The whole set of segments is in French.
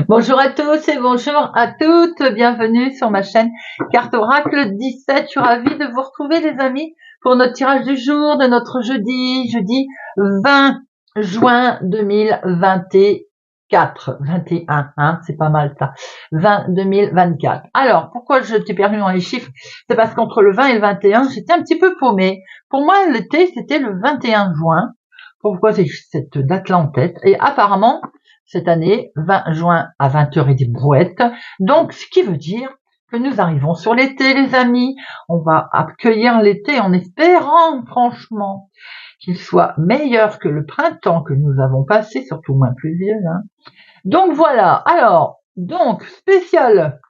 Bonjour à tous et bonjour à toutes, bienvenue sur ma chaîne Carte Oracle 17. Je suis ravie de vous retrouver les amis pour notre tirage du jour de notre jeudi 20 juin 2024. 21, hein, c'est pas mal ça. 20 2024. Alors, pourquoi je t'ai perdu dans les chiffres? C'est parce qu'entre le 20 et le 21, j'étais un petit peu paumée. Pour moi, l'été, c'était le 21 juin. Pourquoi c'est cette date-là en tête? Et apparemment, cette année, 20 juin à 20h et des brouettes. Donc, ce qui veut dire que nous arrivons sur l'été, les amis. On va accueillir l'été en espérant, franchement, qu'il soit meilleur que le printemps que nous avons passé, surtout moins pluvieux. Hein. Donc voilà. Alors, spécial.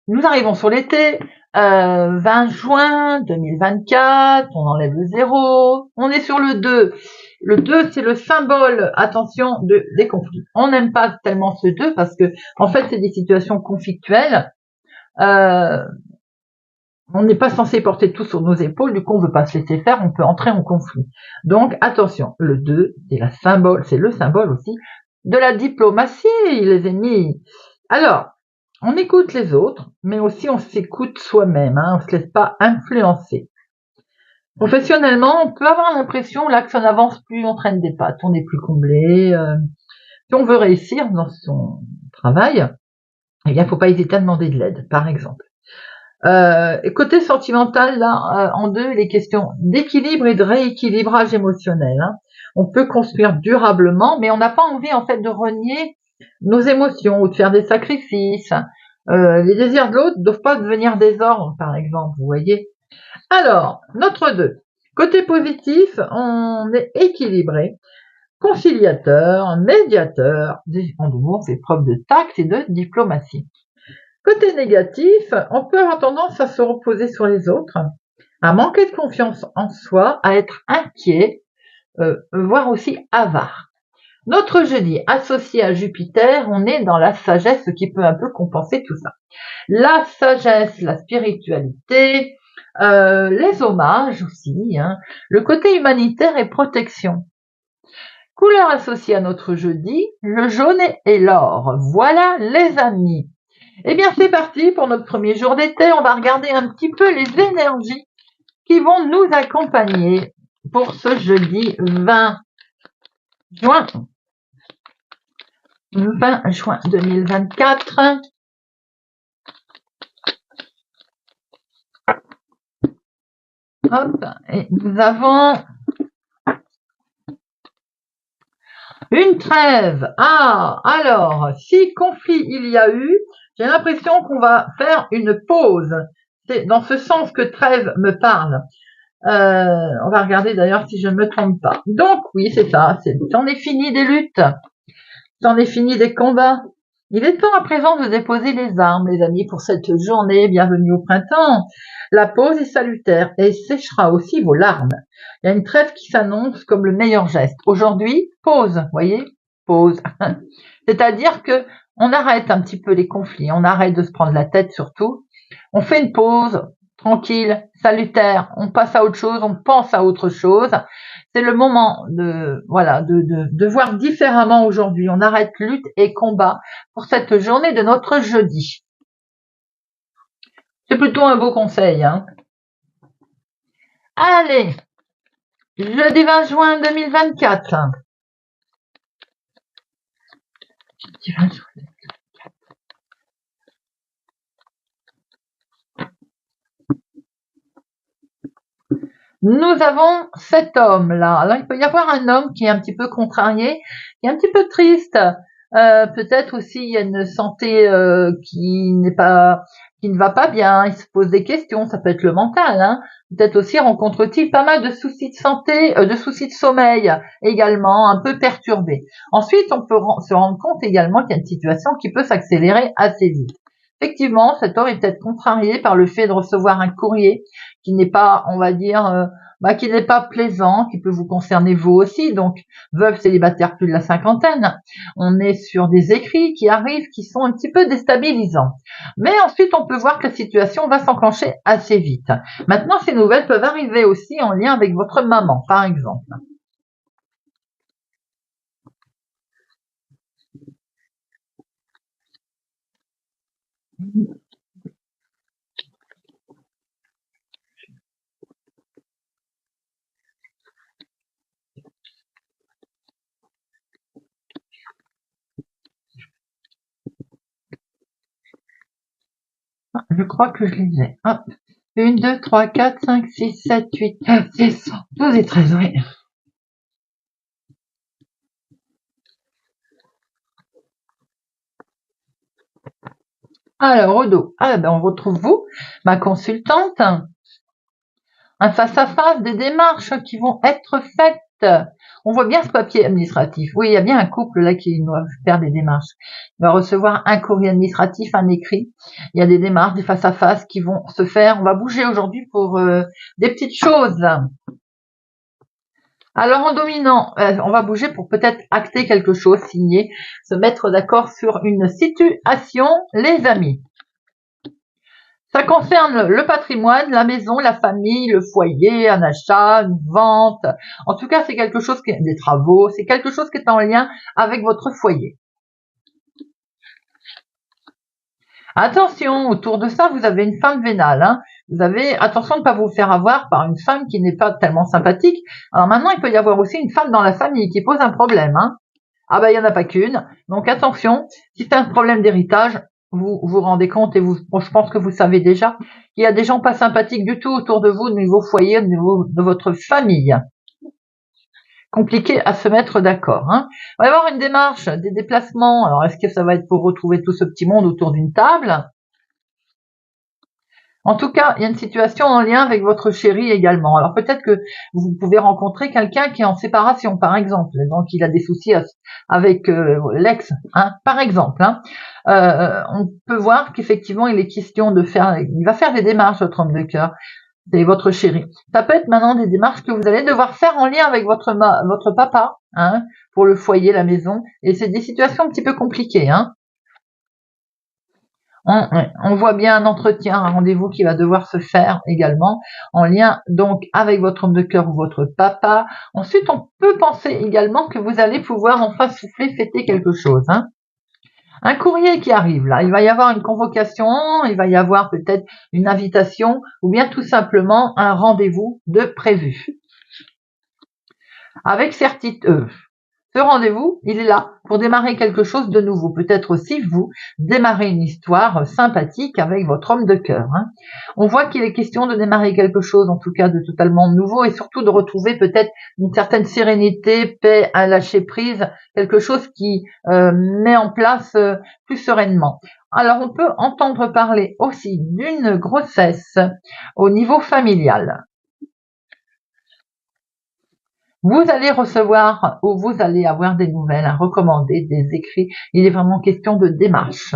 Nous arrivons sur l'été. 20 juin 2024, on enlève le 0, on est sur le 2. Le 2, c'est le symbole, attention, des conflits. On n'aime pas tellement ce 2 parce que, en fait, c'est des situations conflictuelles. On n'est pas censé porter tout sur nos épaules, du coup, on ne veut pas se laisser faire, on peut entrer en conflit. Donc, attention, le 2, c'est le symbole aussi de la diplomatie, les ennemis. Alors, on écoute les autres, mais aussi on s'écoute soi-même, hein, on se laisse pas influencer. Professionnellement, on peut avoir l'impression là que ça n'avance plus, on traîne des pattes, on n'est plus comblé. Si on veut réussir dans son travail, eh bien, faut pas hésiter à demander de l'aide, par exemple. Et côté sentimental, là, en 2, les questions d'équilibre et de rééquilibrage émotionnel. Hein. On peut construire durablement, mais on n'a pas envie en fait de renier nos émotions ou de faire des sacrifices. Les désirs de l'autre ne doivent pas devenir des ordres, par exemple, vous voyez. Alors, notre 2. Côté positif, on est équilibré, conciliateur, médiateur, en humour, fait preuve de tact et de diplomatie. Côté négatif, on peut avoir tendance à se reposer sur les autres, à manquer de confiance en soi, à être inquiet, voire aussi avare. Notre jeudi associé à Jupiter, on est dans la sagesse, ce qui peut un peu compenser tout ça. La sagesse, la spiritualité, les hommages aussi, hein, le côté humanitaire et protection. Couleur associée à notre jeudi, le jaune et l'or. Voilà les amis. Eh bien c'est parti pour notre premier jour d'été, on va regarder un petit peu les énergies qui vont nous accompagner pour ce jeudi 20 juin 2024. Hop, et nous avons une trêve. Ah, alors, si conflit il y a eu, j'ai l'impression qu'on va faire une pause. C'est dans ce sens que trêve me parle. On va regarder d'ailleurs si je ne me trompe pas. Donc oui, c'est ça. C'en est fini des luttes. C'en est fini des combats. Il est temps à présent de déposer les armes, les amis, pour cette journée. Bienvenue au printemps. La pause est salutaire et séchera aussi vos larmes. Il y a une trêve qui s'annonce comme le meilleur geste. Aujourd'hui, pause, voyez, pause. C'est-à-dire que on arrête un petit peu les conflits, on arrête de se prendre la tête surtout. On fait une pause, tranquille, salutaire, on passe à autre chose, on pense à autre chose. C'est le moment de voir différemment aujourd'hui. On arrête lutte et combat pour cette journée de notre jeudi. C'est plutôt un beau conseil, hein. Allez, jeudi 20 juin 2024. Jeudi 20 juin 2024. Nous avons cet homme-là. Alors, il peut y avoir un homme qui est un petit peu contrarié, qui est un petit peu triste. Peut-être aussi il y a une santé qui ne va pas bien. Il se pose des questions. Ça peut être le mental. Hein. Peut-être aussi rencontre-t-il pas mal de soucis de santé, de soucis de sommeil également, un peu perturbés. Ensuite, on peut se rendre compte également qu'il y a une situation qui peut s'accélérer assez vite. Effectivement, cet homme est peut-être contrarié par le fait de recevoir un courrier qui n'est pas, on va dire, qui n'est pas plaisant, qui peut vous concerner vous aussi. Donc, veuve célibataire plus de la cinquantaine, on est sur des écrits qui arrivent, qui sont un petit peu déstabilisants. Mais ensuite, on peut voir que la situation va s'enclencher assez vite. Maintenant, ces nouvelles peuvent arriver aussi en lien avec votre maman, par exemple. Je crois que je les ai. Hop. 1, 2, 3, 4, 5, 6, 7, 8, 9, 10, 12 et 13, oui. Alors, au dos, on retrouve vous, ma consultante. Un face-à-face, des démarches qui vont être faites. On voit bien ce papier administratif. Oui, il y a bien un couple là qui doit faire des démarches. Il va recevoir un courrier administratif, un écrit. Il y a des démarches, des face-à-face qui vont se faire. On va bouger aujourd'hui pour des petites choses. Alors en dominant, on va bouger pour peut-être acter quelque chose, signer, se mettre d'accord sur une situation, les amis. Ça concerne le patrimoine, la maison, la famille, le foyer, un achat, une vente. En tout cas, c'est quelque chose qui est des travaux, c'est quelque chose qui est en lien avec votre foyer. Attention, autour de ça, vous avez une femme vénale. Hein. Vous avez attention de ne pas vous faire avoir par une femme qui n'est pas tellement sympathique. Alors maintenant, il peut y avoir aussi une femme dans la famille qui pose un problème. Hein. Ah ben, il n'y en a pas qu'une. Donc attention, si c'est un problème d'héritage, vous vous rendez compte et je pense que vous savez déjà qu'il y a des gens pas sympathiques du tout autour de vous, au niveau foyer, au niveau de votre famille. Compliqué à se mettre d'accord. Hein. Il va y avoir une démarche, des déplacements. Alors, est-ce que ça va être pour retrouver tout ce petit monde autour d'une table? En tout cas, il y a une situation en lien avec votre chéri également. Alors peut-être que vous pouvez rencontrer quelqu'un qui est en séparation, par exemple, donc il a des soucis avec l'ex, hein, par exemple. Hein. On peut voir qu'effectivement, il est question il va faire des démarches, votre homme de cœur, c'est votre chéri. Ça peut être maintenant des démarches que vous allez devoir faire en lien avec votre papa, hein, pour le foyer, la maison, et c'est des situations un petit peu compliquées, hein. On voit bien un entretien, un rendez-vous qui va devoir se faire également en lien donc avec votre homme de cœur ou votre papa. Ensuite, on peut penser également que vous allez pouvoir enfin souffler, fêter quelque chose. Hein. Un courrier qui arrive là, il va y avoir une convocation, il va y avoir peut-être une invitation ou bien tout simplement un rendez-vous de prévu. Avec certitude. Ce rendez-vous, il est là pour démarrer quelque chose de nouveau. Peut-être aussi vous démarrer une histoire sympathique avec votre homme de cœur. Hein. On voit qu'il est question de démarrer quelque chose, en tout cas de totalement nouveau, et surtout de retrouver peut-être une certaine sérénité, paix, un lâcher prise, quelque chose qui met en place plus sereinement. Alors on peut entendre parler aussi d'une grossesse au niveau familial. Vous allez recevoir ou vous allez avoir des nouvelles, un recommandé, des écrits. Il est vraiment question de démarche.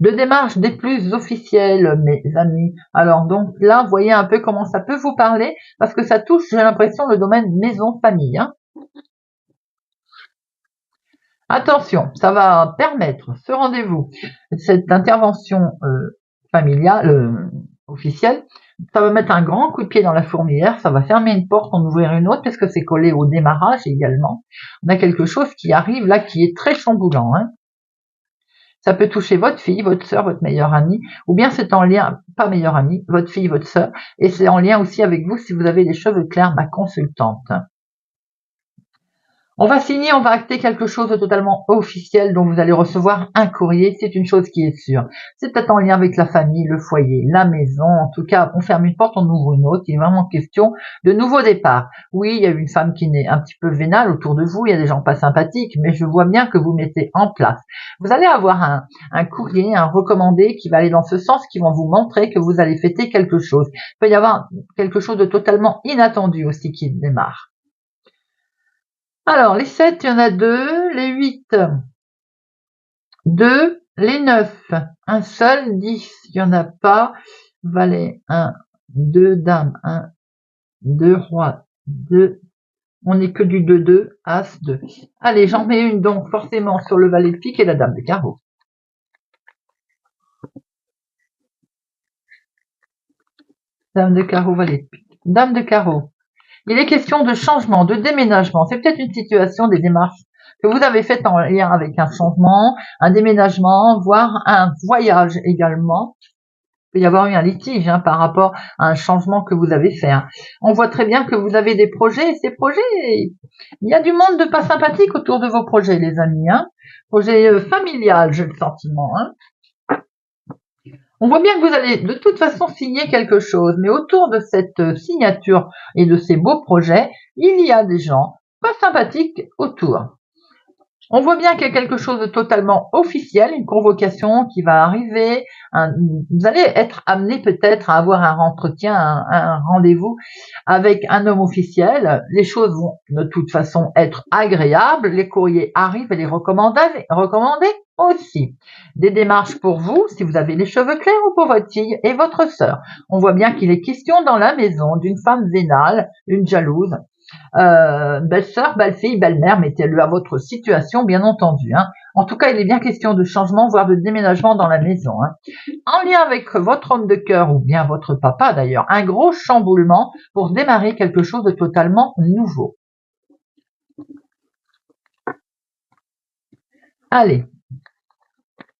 De démarche des plus officielles, mes amis. Alors donc là, voyez un peu comment ça peut vous parler, parce que ça touche, j'ai l'impression, le domaine maison-famille. Hein. Attention, ça va permettre ce rendez-vous, cette intervention familiale, officielle, ça va mettre un grand coup de pied dans la fourmilière, ça va fermer une porte, en ouvrir une autre, parce que c'est collé au démarrage également. On a quelque chose qui arrive là, qui est très chamboulant. Hein. Ça peut toucher votre fille, votre sœur, votre meilleure amie, ou bien c'est en lien, pas meilleure amie, votre fille, votre sœur, et c'est en lien aussi avec vous si vous avez les cheveux clairs, ma consultante. On va signer, on va acter quelque chose de totalement officiel dont vous allez recevoir un courrier, c'est une chose qui est sûre. C'est peut-être en lien avec la famille, le foyer, la maison, en tout cas, on ferme une porte, on ouvre une autre, il est vraiment question de nouveau départ. Oui, il y a une femme qui est un petit peu vénale autour de vous, il y a des gens pas sympathiques, mais je vois bien que vous mettez en place. Vous allez avoir un courrier, un recommandé qui va aller dans ce sens, qui vont vous montrer que vous allez fêter quelque chose. Il peut y avoir quelque chose de totalement inattendu aussi qui démarre. Alors, les 7, il y en a 2, les 8, 2, les 9, un seul, 10, il n'y en a pas, valet, 1, 2, dames, 1, 2, roi, 2, on n'est que du 2, 2, as, 2. Allez, j'en mets une donc forcément sur le valet de pique et la dame de carreau. Dame de carreau, valet de pique. Dame de carreau. Il est question de changement, de déménagement. C'est peut-être une situation des démarches que vous avez faites en lien avec un changement, un déménagement, voire un voyage également. Il peut y avoir eu un litige par rapport à un changement que vous avez fait. Hein. On voit très bien que vous avez des projets, et ces projets, il y a du monde de pas sympathique autour de vos projets, les amis. Hein. Projet familial, j'ai le sentiment. Hein. On voit bien que vous allez de toute façon signer quelque chose, mais autour de cette signature et de ces beaux projets, il y a des gens pas sympathiques autour. On voit bien qu'il y a quelque chose de totalement officiel, une convocation qui va arriver. Vous allez être amené peut-être à avoir un entretien, un rendez-vous avec un homme officiel. Les choses vont de toute façon être agréables. Les courriers arrivent et les recommandés aussi. Des démarches pour vous, si vous avez les cheveux clairs, ou pour votre fille et votre sœur. On voit bien qu'il est question dans la maison d'une femme vénale, une jalouse, belle-sœur, belle-fille, belle-mère, mettez-le à votre situation, bien entendu. Hein. En tout cas, il est bien question de changement, voire de déménagement dans la maison. Hein. En lien avec votre homme de cœur, ou bien votre papa d'ailleurs, un gros chamboulement pour démarrer quelque chose de totalement nouveau. Allez,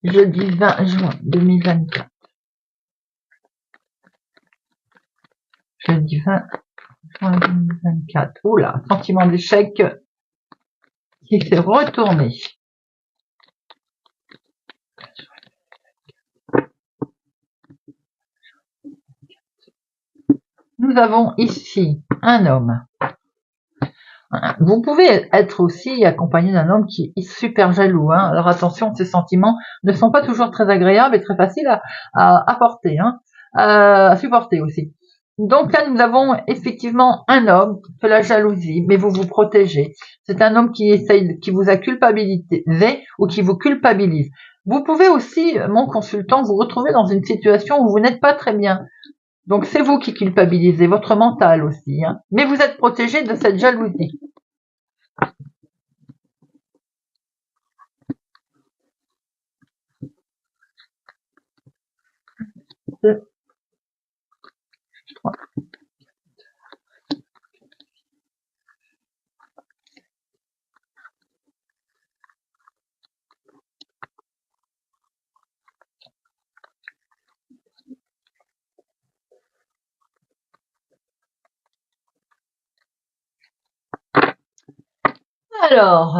jeudi 20 juin 2024. Jeudi 20 juin 2024. Oula, sentiment d'échec qui s'est retourné. Nous avons ici un homme. Vous pouvez être aussi accompagné d'un homme qui est super jaloux. Hein. Alors attention, ces sentiments ne sont pas toujours très agréables et très faciles à porter, hein, à supporter aussi. Donc là, nous avons effectivement un homme qui fait la jalousie, mais vous vous protégez. C'est un homme qui vous a culpabilisé ou qui vous culpabilise. Vous pouvez aussi, mon consultant, vous retrouver dans une situation où vous n'êtes pas très bien. Donc c'est vous qui culpabilisez, votre mental aussi. Hein. Mais vous êtes protégé de cette jalousie. Alors,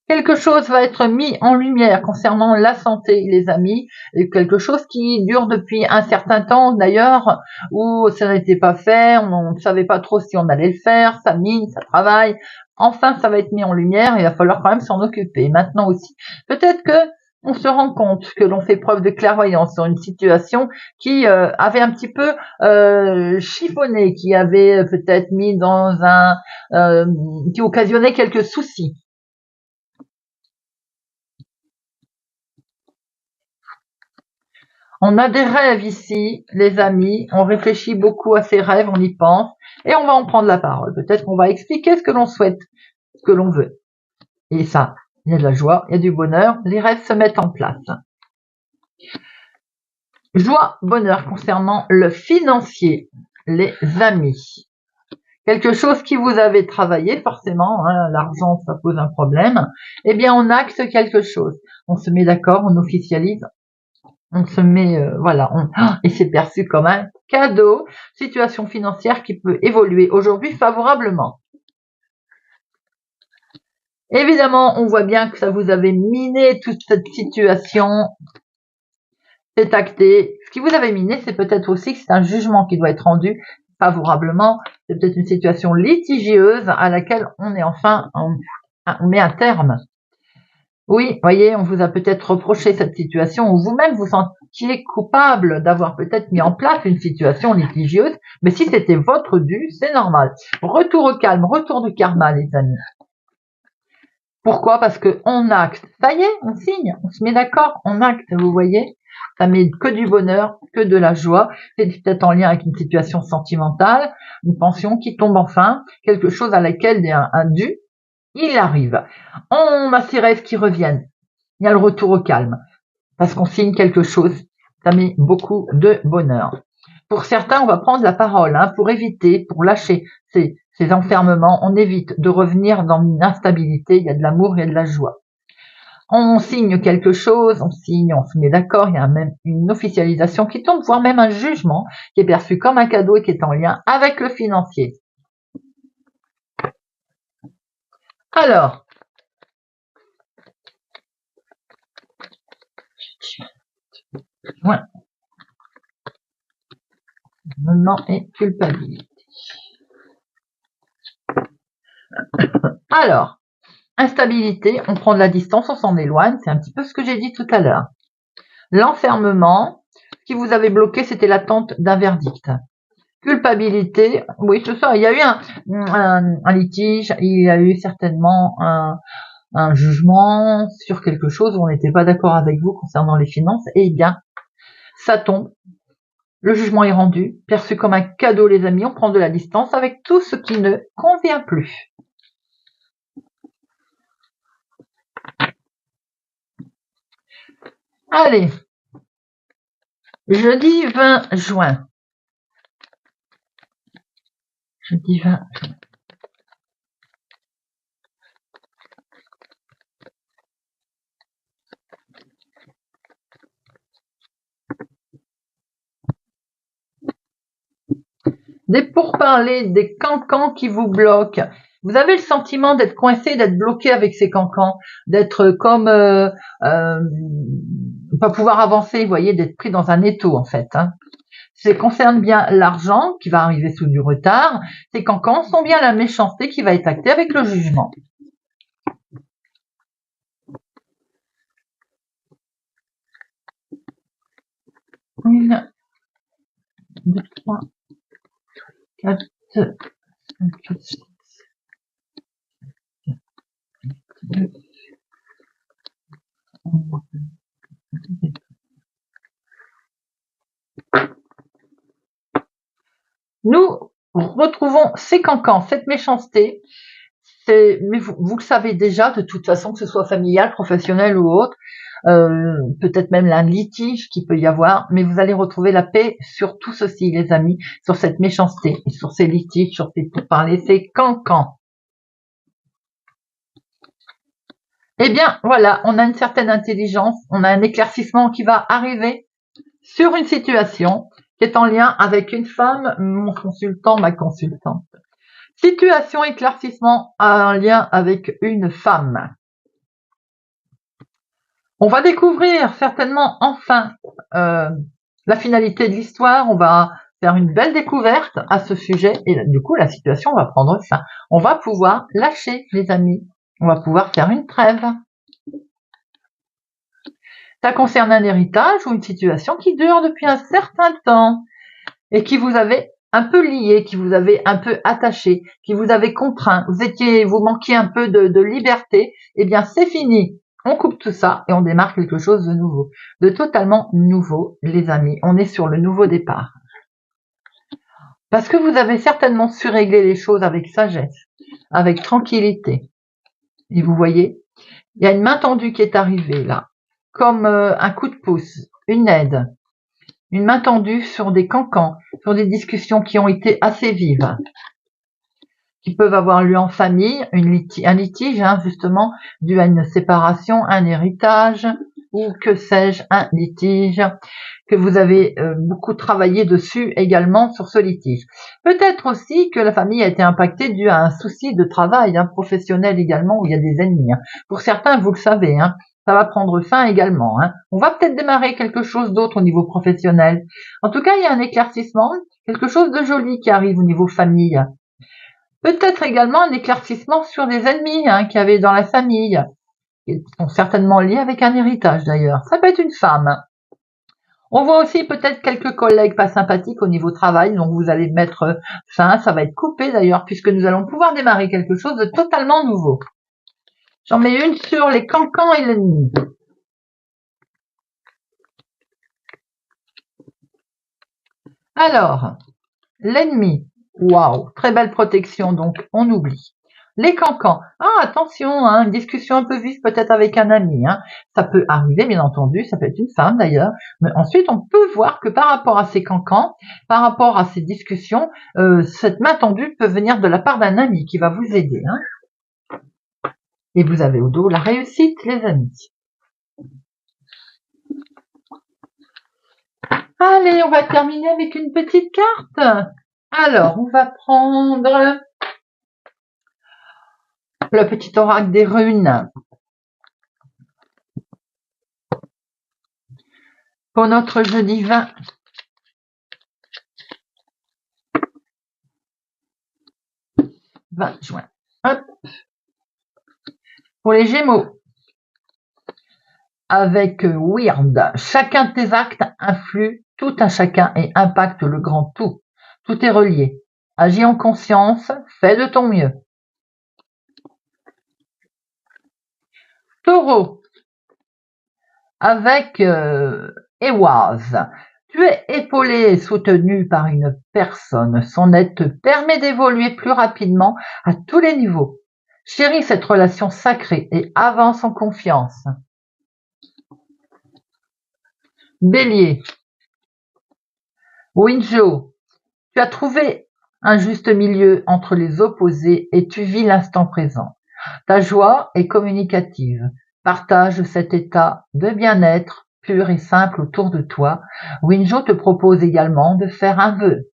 quelque chose va être mis en lumière concernant la santé, les amis, et quelque chose qui dure depuis un certain temps d'ailleurs, où ça n'était pas fait, on ne savait pas trop si on allait le faire, ça mine, ça travaille. Enfin, ça va être mis en lumière et il va falloir quand même s'en occuper. Maintenant aussi, peut-être que on se rend compte que l'on fait preuve de clairvoyance sur une situation qui avait un petit peu chiffonné, qui avait peut-être mis dans qui occasionnait quelques soucis. On a des rêves ici, les amis, on réfléchit beaucoup à ces rêves, on y pense, et on va en prendre la parole. Peut-être qu'on va expliquer ce que l'on souhaite, ce que l'on veut. Et ça, il y a de la joie, il y a du bonheur, les rêves se mettent en place. Joie, bonheur concernant le financier, les amis. Quelque chose qui vous avez travaillé, forcément, hein, l'argent, ça pose un problème. Eh bien, on acte quelque chose. On se met d'accord, on officialise, on se met, voilà, et c'est perçu comme un cadeau, situation financière qui peut évoluer aujourd'hui favorablement. Évidemment, on voit bien que ça vous avait miné toute cette situation, c'est acté. Ce qui vous avait miné, c'est peut-être aussi que c'est un jugement qui doit être rendu favorablement, c'est peut-être une situation litigieuse à laquelle on est enfin, on met un terme. Oui, voyez, on vous a peut-être reproché cette situation où vous-même vous sentiez coupable d'avoir peut-être mis en place une situation litigieuse, mais si c'était votre dû, c'est normal. Retour au calme, retour du karma, les amis. Pourquoi? Parce que on acte. Ça y est, on signe, on se met d'accord, on acte, vous voyez. Ça met que du bonheur, que de la joie. C'est peut-être en lien avec une situation sentimentale, une pension qui tombe enfin, quelque chose à laquelle il y a un dû, il arrive. On a ces rêves qui reviennent. Il y a le retour au calme. Parce qu'on signe quelque chose. Ça met beaucoup de bonheur. Pour certains, on va prendre la parole, hein, pour éviter, pour lâcher ces enfermements. On évite de revenir dans une instabilité. Il y a de l'amour, il y a de la joie. On signe quelque chose, on signe, on se met d'accord, il y a même une officialisation qui tombe, voire même un jugement qui est perçu comme un cadeau et qui est en lien avec le financier. Alors, Ouais. Moment et culpabilité. Alors, instabilité, on prend de la distance, on s'en éloigne, c'est un petit peu ce que j'ai dit tout à l'heure. L'enfermement, ce qui vous avait bloqué, c'était l'attente d'un verdict. Culpabilité, oui, c'est ça, il y a eu un litige, il y a eu certainement un jugement sur quelque chose où on n'était pas d'accord avec vous concernant les finances, et bien, ça tombe. Le jugement est rendu, perçu comme un cadeau, les amis, on prend de la distance avec tout ce qui ne convient plus. Allez, jeudi 20 juin. Jeudi 20 juin. Des pourparlers, des cancans qui vous bloquent. Vous avez le sentiment d'être coincé, d'être bloqué avec ces cancans, d'être comme pas pouvoir avancer, vous voyez, d'être pris dans un étau en fait. Hein. Ça concerne bien l'argent qui va arriver sous du retard. Ces cancans sont bien la méchanceté qui va être actée avec le jugement. Une, deux, trois, quatre, cinq, six, sept, nous retrouvons ces cancans, cette méchanceté. Mais vous le savez déjà, de toute façon, que ce soit familial, professionnel ou autre, peut-être même un litige qu'il peut y avoir, mais vous allez retrouver la paix sur tout ceci, les amis, sur cette méchanceté, sur ces litiges, sur ces pourparlers, ces cancans. Eh bien, voilà, on a une certaine intelligence, on a un éclaircissement qui va arriver sur une situation qui est en lien avec une femme, mon consultant, ma consultante. Situation éclaircissement en lien avec une femme. On va découvrir certainement enfin la finalité de l'histoire. On va faire une belle découverte à ce sujet et du coup la situation va prendre fin. On va pouvoir lâcher, les amis. On va pouvoir faire une trêve. Ça concerne un héritage ou une situation qui dure depuis un certain temps et qui vous avait un peu lié, qui vous avait un peu attaché, qui vous avait contraint. Vous manquiez un peu de liberté. Eh bien, c'est fini. On coupe tout ça et on démarre quelque chose de nouveau, de totalement nouveau, les amis. On est sur le nouveau départ. Parce que vous avez certainement su régler les choses avec sagesse, avec tranquillité. Et vous voyez, il y a une main tendue qui est arrivée là, comme un coup de pouce, une aide, une main tendue sur des cancans, sur des discussions qui ont été assez vives, qui peuvent avoir lieu en famille, un litige, hein, justement, dû à une séparation, un héritage, ou que sais-je, un litige, que vous avez beaucoup travaillé dessus également sur ce litige. Peut-être aussi que la famille a été impactée dû à un souci de travail, hein, professionnel également, où il y a des ennemis. Hein. Pour certains, vous le savez, hein, ça va prendre fin également. Hein. On va peut-être démarrer quelque chose d'autre au niveau professionnel. En tout cas, il y a un éclaircissement, quelque chose de joli qui arrive au niveau famille. Peut-être également un éclaircissement sur des ennemis hein, qu'il y avait dans la famille, qui sont certainement liés avec un héritage d'ailleurs. Ça peut être une femme. On voit aussi peut-être quelques collègues pas sympathiques au niveau travail, donc vous allez mettre fin, ça va être coupé d'ailleurs, puisque nous allons pouvoir démarrer quelque chose de totalement nouveau. J'en mets une sur les cancans et l'ennemi. Alors, l'ennemi, waouh, très belle protection, donc on oublie. Les cancans, ah attention, hein, une discussion un peu vive peut-être avec un ami, hein. Ça peut arriver bien entendu, ça peut être une femme d'ailleurs, mais ensuite on peut voir que par rapport à ces cancans, par rapport à ces discussions, cette main tendue peut venir de la part d'un ami qui va vous aider. Hein. Et vous avez au dos la réussite, les amis. Allez, on va terminer avec une petite carte. Alors, on va prendre le petit oracle des runes. Pour notre jeudi 20 juin. Hop. Pour les Gémeaux, avec Weird, chacun de tes actes influe tout un chacun et impacte le grand tout. Tout est relié. Agis en conscience, fais de ton mieux. Taureau, avec Ewaz, tu es épaulé et soutenu par une personne. Son aide te permet d'évoluer plus rapidement à tous les niveaux. Chéris cette relation sacrée et avance en confiance. Bélier, Winjo, tu as trouvé un juste milieu entre les opposés et tu vis l'instant présent. Ta joie est communicative. Partage cet état de bien-être pur et simple autour de toi. Winjo te propose également de faire un vœu.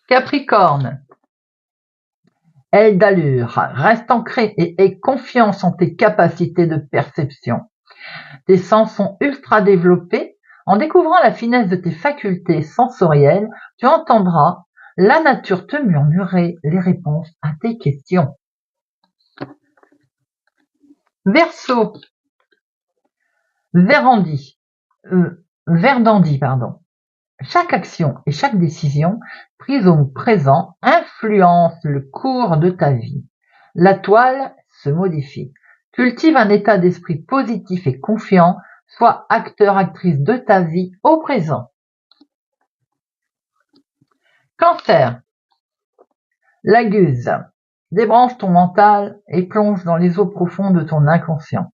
Capricorne, aile d'allure, reste ancré et aie confiance en tes capacités de perception. Tes sens sont ultra développés. En découvrant la finesse de tes facultés sensorielles, tu entendras la nature te murmurer les réponses à tes questions. Verseau, Verdandi, pardon. Chaque action et chaque décision prise au présent influence le cours de ta vie. La toile se modifie. Cultive un état d'esprit positif et confiant. Sois acteur, actrice de ta vie au présent. Cancer, la Guse, débranche ton mental et plonge dans les eaux profondes de ton inconscient.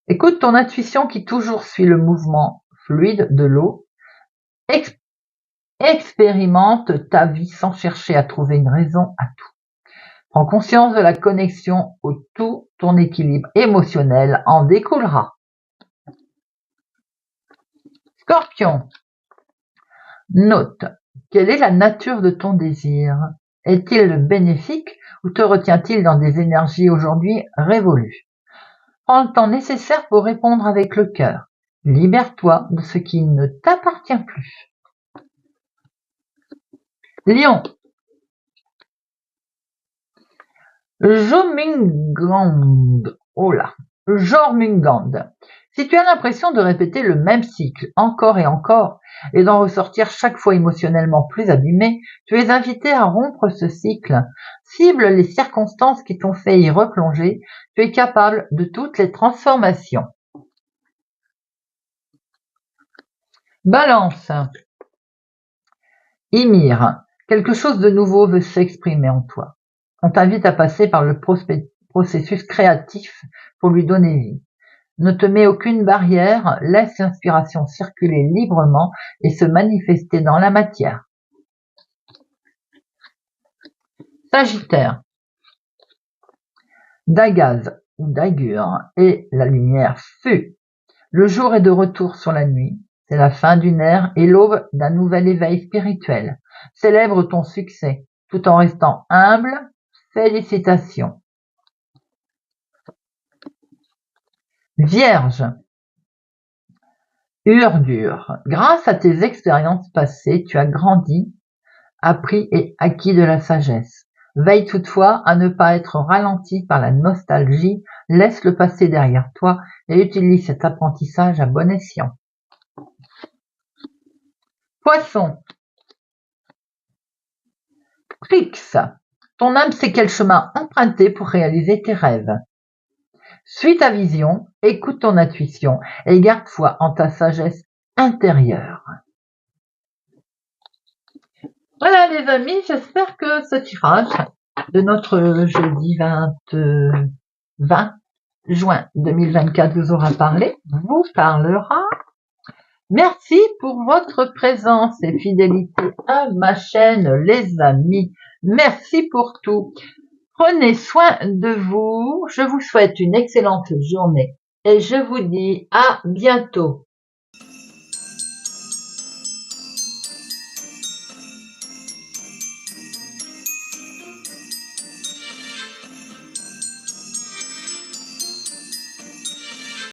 Écoute ton intuition qui toujours suit le mouvement fluide de l'eau. Expérimente ta vie sans chercher à trouver une raison à tout. Prends conscience de la connexion au tout, ton équilibre émotionnel en découlera. Scorpion, note, quelle est la nature de ton désir? Est-il bénéfique ou te retient-il dans des énergies aujourd'hui révolues? Prends le temps nécessaire pour répondre avec le cœur. Libère-toi de ce qui ne t'appartient plus. Lion, Jormungand. Si tu as l'impression de répéter le même cycle encore et encore et d'en ressortir chaque fois émotionnellement plus abîmé, tu es invité à rompre ce cycle. Cible les circonstances qui t'ont fait y replonger. Tu es capable de toutes les transformations. Balance, Ymir, quelque chose de nouveau veut s'exprimer en toi. On t'invite à passer par le processus créatif pour lui donner vie. Ne te mets aucune barrière, laisse l'inspiration circuler librement et se manifester dans la matière. Sagittaire, Dagaz ou Dagur et la lumière fut. Le jour est de retour sur la nuit, c'est la fin d'une ère et l'aube d'un nouvel éveil spirituel. Célèbre ton succès, tout en restant humble. Félicitations. Vierge, Urdure, grâce à tes expériences passées, tu as grandi, appris et acquis de la sagesse. Veille toutefois à ne pas être ralenti par la nostalgie, laisse le passé derrière toi et utilise cet apprentissage à bon escient. Poisson, Trix, ton âme sait quel chemin emprunter pour réaliser tes rêves. Suis ta vision, écoute ton intuition et garde foi en ta sagesse intérieure. Voilà les amis, j'espère que ce tirage de notre jeudi 20 juin 2024 vous aura parlé, vous parlera. Merci pour votre présence et fidélité à ma chaîne les amis. Merci pour tout. Prenez soin de vous, je vous souhaite une excellente journée et je vous dis à bientôt.